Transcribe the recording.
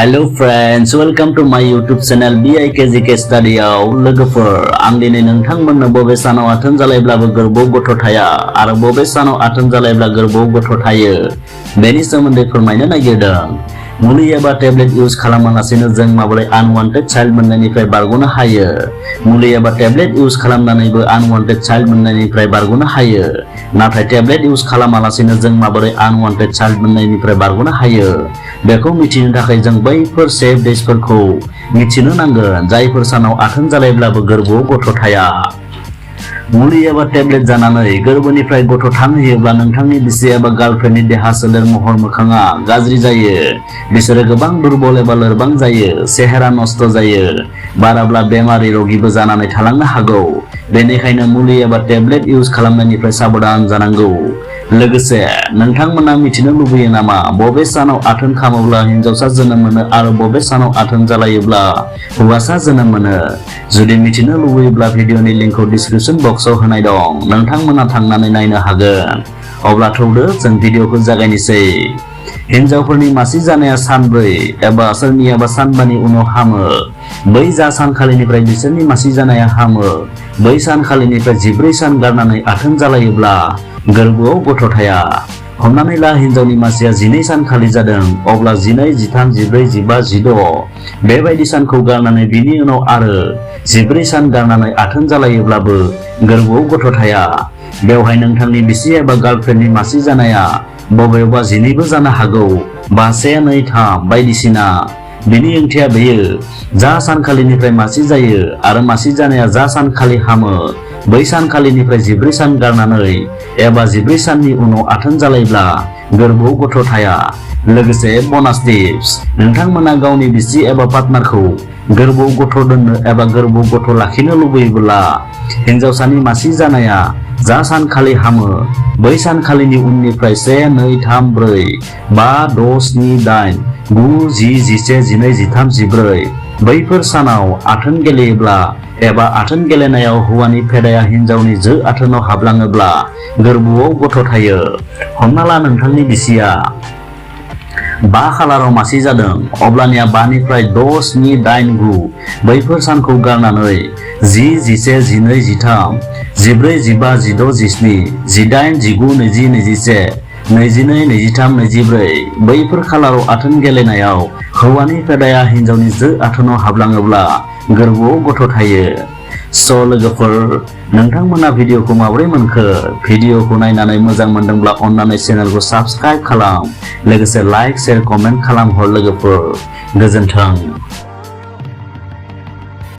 Hello friends, welcome to my YouTube channel BIKGK Study-आव लोगोफोर आं दिनै नोंथांमोननो बबे सानाव आथोन जालायब्लाबो गोरबोआव गथ' थाया आरो बबे सानाव आथोन जालायब्ला गोरबोआव गथ' थायो बेनि सोमोन्दै फोरमायनो नागिरदों। मुलि एबा टेब्लेट इउज खालामालासेनो जों माबोरै आनवान्टेड चाइल्ड मोननायनिफ्राय बारग'नो हायो। मुलि एबा टेब्लेट इउज खालामनानैबो आनवान्टेड चाइल्ड मोननायनिफ्राय बारग'नो हायो, नाथाय टेब्लेट इउज खालामालासेनो जों माबोरै आनवान्टेड चाइल्ड मोननायनिफ्राय बारग'नो हायो बेखौ मिथिनो थाखाय जों बैफोर सेफ डेजफोरखौ मिथिनो नांगोन जायफोर सानाव आथोन जालायब्लाबो गोरबोआव गथ' थाया। मुलि एबा टेब्लेट जानानै गोरबोनिफ्राय गथ' थांहोयोब्ला नोंथांनि बिसि एबा गार्लफ्रेन्डनि देहा सोलेर महर मोखाङा गाज्रि जायो। बिसोरो गोबां दुरबल एबा लोरबां जायो, सेहेरा नस्त जायो, बाराब्ला बेमारि रगिबो जानानै थालांनो हागौ। बेनिखायनो मुलि एबा टेब्लेट इउज खालामनायनिफ्राय साबधान जानांगौ। लोगोसे नोंथांमोना मिथिनो लुबैयो नामा बबे सानाव आथोन खामोब्ला हिनजावसा जोनोम मोनो आरो बबे सानाव आथोन जालायोब्ला हौवासा जोनोम मोनो? जुदि मिथिनो लुबैयोब्ला भिडिअनि लिंकखौ डिसक्रिपशन बक्सआव होनाय दं, नोंथांमोना थांनानै नायनो हागोन। अब्ला थौदो जों भिडिअखौ जागायनोसै। हिनजावफोरनि मासि जानाया सानब्रै एबा सोरनियाबा सानबानि उनाव हामो। बै जा सानखालिनिफ्राय बिसोरनि मासि जानाया हामो बै सानखालिनिफ्राय 14 सान गारनानै आथोन जालायोब्ला गोरबोआव गथ' थाया। हमनानै ला हिनजावनि मासिया 12 सानखालि जादों, अब्ला 12, 13, 14, 15, 16 बेबायदि सानखौ गारनानै बिनि उनाव आरो 14 सान गारनानै आथोन जालायोब्लाबो गोरबोआव गथ' थाया। बेवहाय नोंथांनि बिसि एबा गार्लफ्रेन्डनि मासि जानाया बबेयावबा 12बो जानो हागौ, बा 1, 2, 3 बायदिसिना। बिनि ओंथिया बेयो जा सानखालिनिफ्राय मासि जायो आरो मासि जानाया जा सानखालि हामो बै सानखालिनिफ्राय 14 सान गारनानै एबा 14 साननि उनाव आथोन जालायब्ला गोरबोआव गथ' थाया। लोगोसे ब'नास टिप्स, नोंथांमोना गावनि बिसि एबा पार्टनारखौ गोरबोआव गथ' दोननो एबा गोरबोआव गथ' लाखिनो लुबैयोब्ला हिनजावसानि मासि जानाया जा सानखालि हामो बै सानखालिनि उननिफ्राय 1, 2, 3, 4, 5, 6, 7, 8, 9, 10, 11, 12, 13, 14 बैफोर सानाव आथोन गेलेयोब्ला एबा आथोन गेलेनायाव हौवानि फेदाया हिनजावनि जो आथोनाव हाबलाङोब्ला गोरबोआव गथ' थायो। हमना ला नोंथांनि बिसिया 5 खालाराव मासि जादों, अब्लानिया 5 निफ्राय 6, 7, 8, 9 बैफोर सानखौ गारनानै 10, 11, 12, 13, 14, 15, 16, 17, 18, 19, 20, 21, 22, 23, 24 बैफोर खालाराव आथोन गेलेनायाव हौवानि फेदाया हिनजावनि जो आथोनाव हाबलाङोब्ला गोरबोआव गथ' थायो। स' लोगोफोर, नोंथांमोना भिडिअखौ माबोरै मोनखो? भिडिअखौ नायनानै मोजां मोनदोंब्ला अन्नानै चेनेलखौ साबस्क्राइब खालाम, लोगोसे लाइक, शेयार, कमेन्ट खालामहर लोगोफोर। गोजोन्थों।